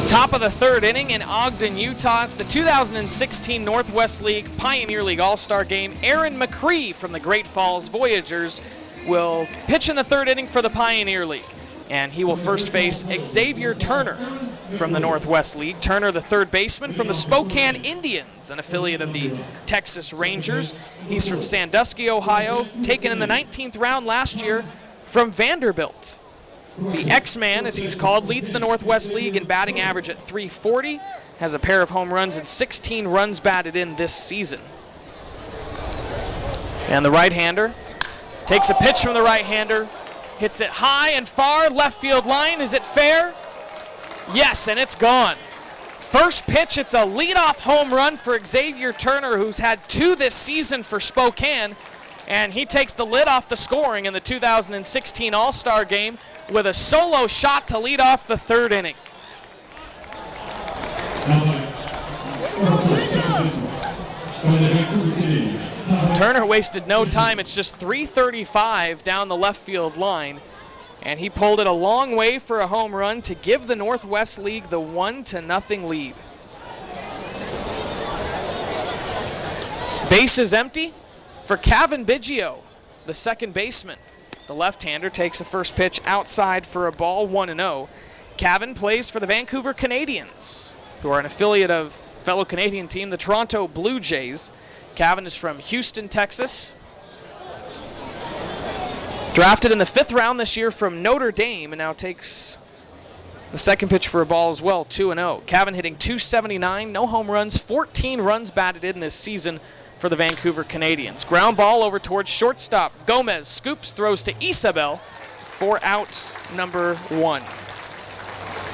Top of the third inning in Ogden, Utah. It's the 2016 Northwest League Pioneer League All-Star Game. Aaron McCree from the Great Falls Voyagers will pitch in the third inning for the Pioneer League. And he will first face Xavier Turner from the Northwest League. Turner, the third baseman from the Spokane Indians, an affiliate of the Texas Rangers. He's from Sandusky, Ohio, taken in the 19th round last year from Vanderbilt. The X-Man, as he's called, leads the Northwest League in batting average at .340, has a pair of home runs and 16 runs batted in this season. And the right-hander takes a pitch from the right-hander, hits it high and far, left field line. Is it fair? Yes, and it's gone. First pitch, it's a leadoff home run for Xavier Turner, who's had 2 this season for Spokane, and he takes the lid off the scoring in the 2016 All-Star Game with a solo shot to lead off the third inning. Turner wasted no time. It's just .335 down the left field line, and he pulled it a long way for a home run to give the Northwest League the 1-0 lead. Base is empty for Kevin Biggio, the second baseman. The left-hander takes a first pitch outside for a ball, 1-0. Kevin plays for the Vancouver Canadians, who are an affiliate of fellow Canadian team, the Toronto Blue Jays. Kevin is from Houston, Texas. Drafted in the 5th round this year from Notre Dame, and now takes the second pitch for a ball as well, 2-0. Kevin hitting .279, no home runs, 14 runs batted in this season for the Vancouver Canadians. Ground ball over towards shortstop. Gomez scoops, throws to Isabel for out number 1.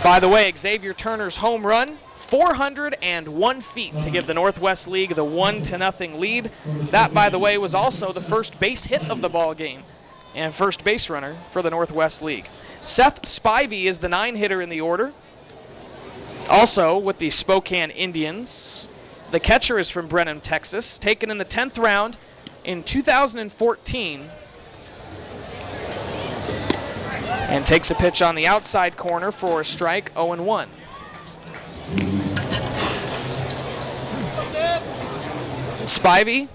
By the way, Xavier Turner's home run, 401 feet to give the Northwest League the 1-0 lead. That, by the way, was also the first base hit of the ball game and first base runner for the Northwest League. Seth Spivey is the 9-hitter in the order. Also with the Spokane Indians. The catcher is from Brenham, Texas, taken in the 10th round in 2014. And takes a pitch on the outside corner for a strike, 0-1. Spivey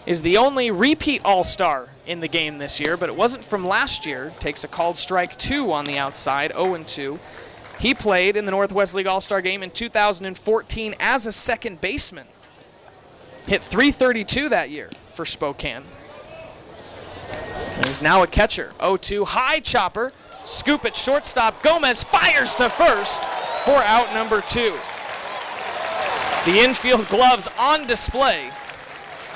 is the only repeat All-Star in the game this year, but it wasn't from last year. Takes a called strike 2 on the outside, 0-2. He played in the Northwest League All-Star Game in 2014 as a second baseman. Hit .332 that year for Spokane. And he's now a catcher. 0-2, high chopper, scoop at shortstop. Gomez fires to first for out number 2. The infield gloves on display,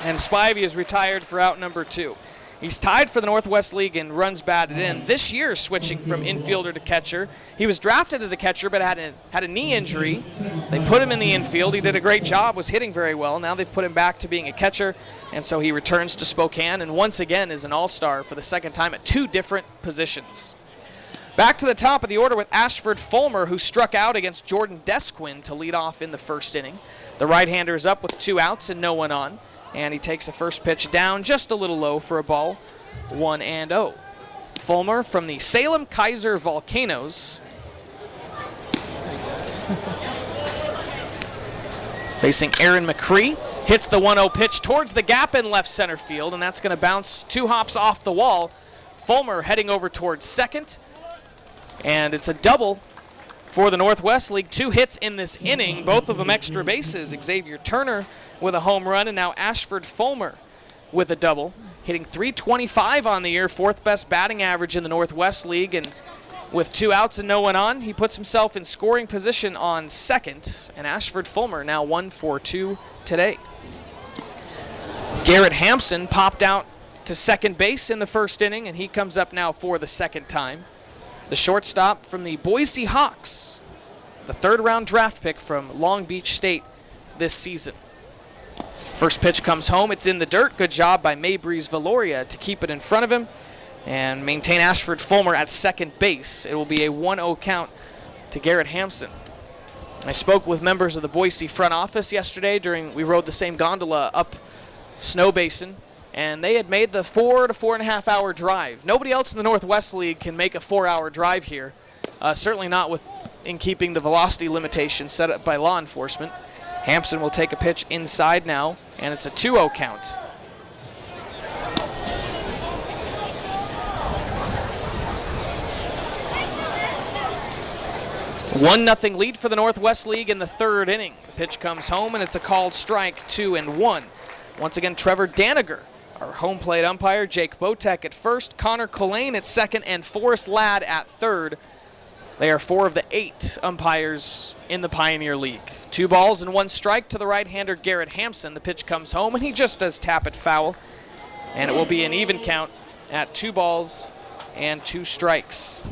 and Spivey is retired for out number 2. He's tied for the Northwest League in runs batted in. This year, switching from infielder to catcher. He was drafted as a catcher, but had a knee injury. They put him in the infield. He did a great job, was hitting very well. Now they've put him back to being a catcher, and so he returns to Spokane and once again is an All-Star for the second time at 2 different positions. Back to the top of the order with Ashford Fulmer, who struck out against Jordan Desquin to lead off in the first inning. The right-hander is up with 2 outs and no one on. And he takes a first pitch down just a little low for a ball, 1-0. Fulmer from the Salem Kaiser Volcanoes. Facing Aaron McCree. Hits the 1-0 pitch towards the gap in left center field, and that's going to bounce 2 hops off the wall. Fulmer heading over towards second. And it's a double for the Northwest League. 2 hits in this inning, both of them extra bases. Xavier Turner with a home run, and now Ashford Fulmer with a double. Hitting .325 on the year, 4th best batting average in the Northwest League, and with 2 outs and no one on, he puts himself in scoring position on second, and Ashford Fulmer now 1 for 2 today. Garrett Hampson popped out to second base in the first inning, and he comes up now for the second time. The shortstop from the Boise Hawks, the 3rd-round draft pick from Long Beach State this season. First pitch comes home. It's in the dirt. Good job by Maybreeze Valoria to keep it in front of him and maintain Ashford Fulmer at second base. It will be a 1-0 count to Garrett Hampson. I spoke with members of the Boise front office yesterday we rode the same gondola up Snow Basin, and they had made the 4 to 4.5 hour drive. Nobody else in the Northwest League can make a 4-hour drive here. Certainly not with in keeping the velocity limitation set up by law enforcement. Hampson will take a pitch inside now, and it's a 2-0 count. 1-0 lead for the Northwest League in the third inning. The pitch comes home, and it's a called strike, 2-1. Once again, Trevor Daniger, our home plate umpire, Jake Botek at first, Connor Collane at second, and Forrest Ladd at third. They are 4 of the 8 umpires in the Pioneer League. 2 balls and 1 strike to the right-hander Garrett Hampson. The pitch comes home, and he just does tap it foul. And it will be an even count at 2 balls and 2 strikes.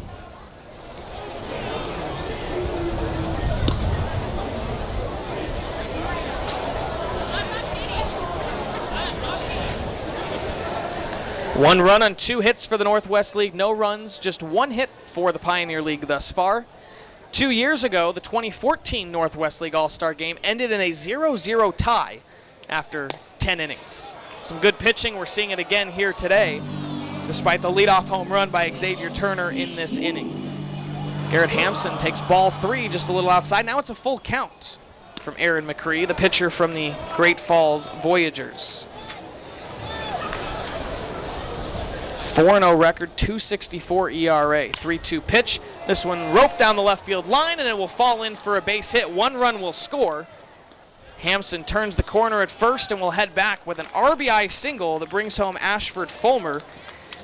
One run on 2 hits for the Northwest League. No runs, just 1 hit for the Pioneer League thus far. 2 years ago, the 2014 Northwest League All-Star game ended in a 0-0 tie after 10 innings. Some good pitching. We're seeing it again here today, despite the leadoff home run by Xavier Turner in this inning. Garrett Hampson takes ball 3 just a little outside. Now it's a full count from Aaron McCree, the pitcher from the Great Falls Voyagers. 4-0 record, 2.64 ERA, 3-2 pitch. This one roped down the left field line, and it will fall in for a base hit. 1 run will score. Hampson turns the corner at first and will head back with an RBI single that brings home Ashford Fulmer.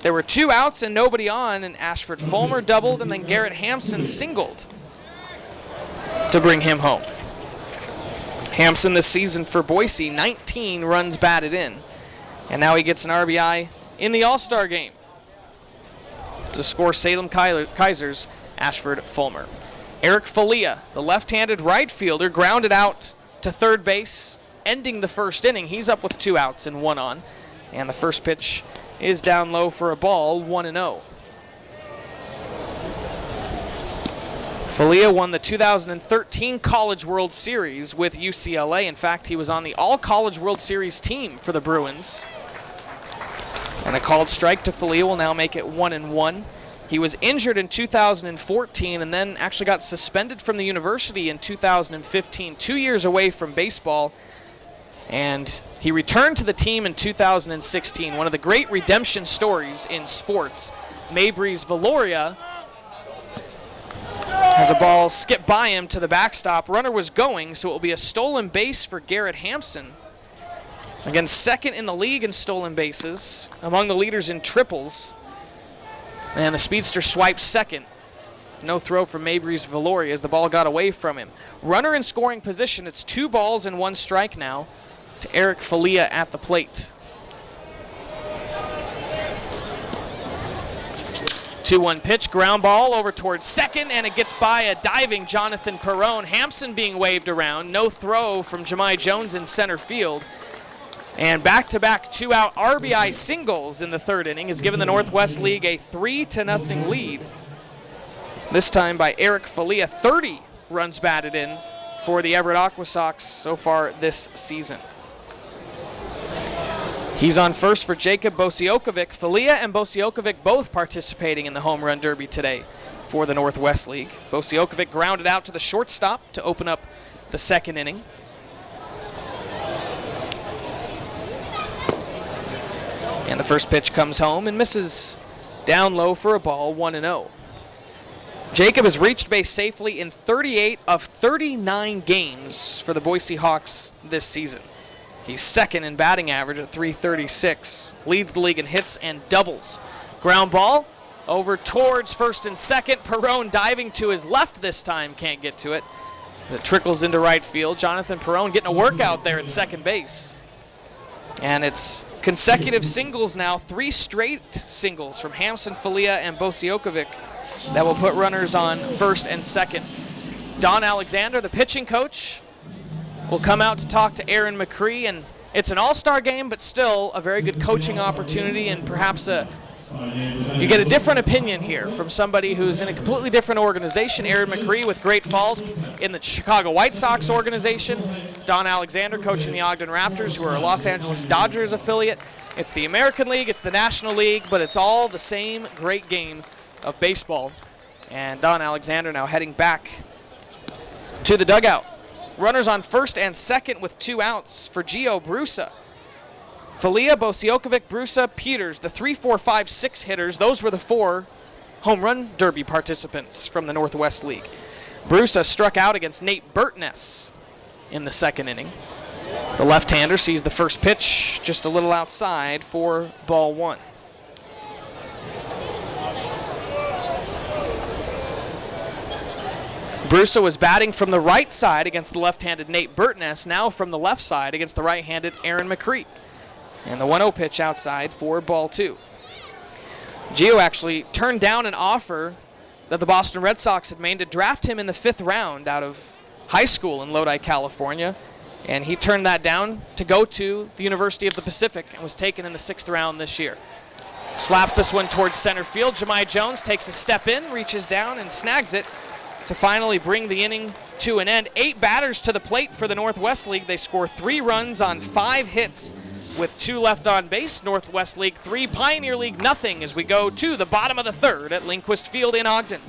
There were 2 outs and nobody on, and Ashford Fulmer doubled, and then Garrett Hampson singled to bring him home. Hampson this season for Boise, 19 runs batted in, and now he gets an RBI in the All-Star game to score Salem Kaiser's Ashford Fulmer. Eric Falia, the left-handed right fielder, grounded out to third base, ending the first inning. He's up with 2 outs and 1 on, and the first pitch is down low for a ball, 1-0. Falia won the 2013 College World Series with UCLA. In fact, he was on the All-College World Series team for the Bruins. And a called strike to Falia will now make it 1-1. He was injured in 2014 and then actually got suspended from the university in 2015, 2 years away from baseball. And he returned to the team in 2016. One of the great redemption stories in sports. Mabry's Valoria has a ball skip by him to the backstop. Runner was going, so it will be a stolen base for Garrett Hampson. Again, second in the league in stolen bases, among the leaders in triples. And the speedster swipes second. No throw from Mabry's Valoria as the ball got away from him. Runner in scoring position. It's 2 balls and 1 strike now to Eric Falia at the plate. 2-1 pitch, ground ball over towards second, and it gets by a diving Jonathan Perrone. Hampson being waved around. No throw from Jemai Jones in center field. And back-to-back 2-out RBI singles in the third inning has given the Northwest League a 3-0 lead. This time by Eric Falia, 30 runs batted in for the Everett Aqua Sox so far this season. He's on first for Jacob Bosiokovic. Falia and Bosiokovic both participating in the home run derby today for the Northwest League. Bosiokovic grounded out to the shortstop to open up the second inning. And the first pitch comes home and misses down low for a ball, 1-0. Jacob has reached base safely in 38 of 39 games for the Boise Hawks this season. He's second in batting average at .336, leads the league in hits and doubles. Ground ball over towards first and second. Perrone diving to his left this time, can't get to it as it trickles into right field. Jonathan Perrone getting a workout there at second base. And it's consecutive singles now, 3 straight singles from Hampson, Falia, and Bosiokovic that will put runners on first and second. Don Alexander, the pitching coach, will come out to talk to Aaron McCree, and it's an all-star game, but still a very good coaching opportunity, and perhaps you get a different opinion here from somebody who's in a completely different organization. Aaron McCree with Great Falls in the Chicago White Sox organization. Don Alexander coaching the Ogden Raptors, who are a Los Angeles Dodgers affiliate. It's the American League, it's the National League, but it's all the same great game of baseball. And Don Alexander now heading back to the dugout. Runners on first and second with 2 outs for Gio Brusa. Falia, Bosiokovic, Brusa, Peters, the 3, 4, 5, 6 hitters. Those were the 4 home run derby participants from the Northwest League. Brusa struck out against Nate Burtness in the second inning. The left-hander sees the first pitch just a little outside for ball 1. Brusa was batting from the right side against the left-handed Nate Burtness, now from the left side against the right-handed Aaron McCree. And the 1-0 pitch outside for ball 2. Gio actually turned down an offer that the Boston Red Sox had made to draft him in the 5th round out of high school in Lodi, California. And he turned that down to go to the University of the Pacific and was taken in the 6th round this year. Slaps this one towards center field. Jahmai Jones takes a step in, reaches down, and snags it to finally bring the inning to an end. 8 batters to the plate for the Northwest League. They score 3 runs on 5 hits with 2 left on base. Northwest League 3, Pioneer League nothing as we go to the bottom of the 3rd at Lindquist Field in Ogden.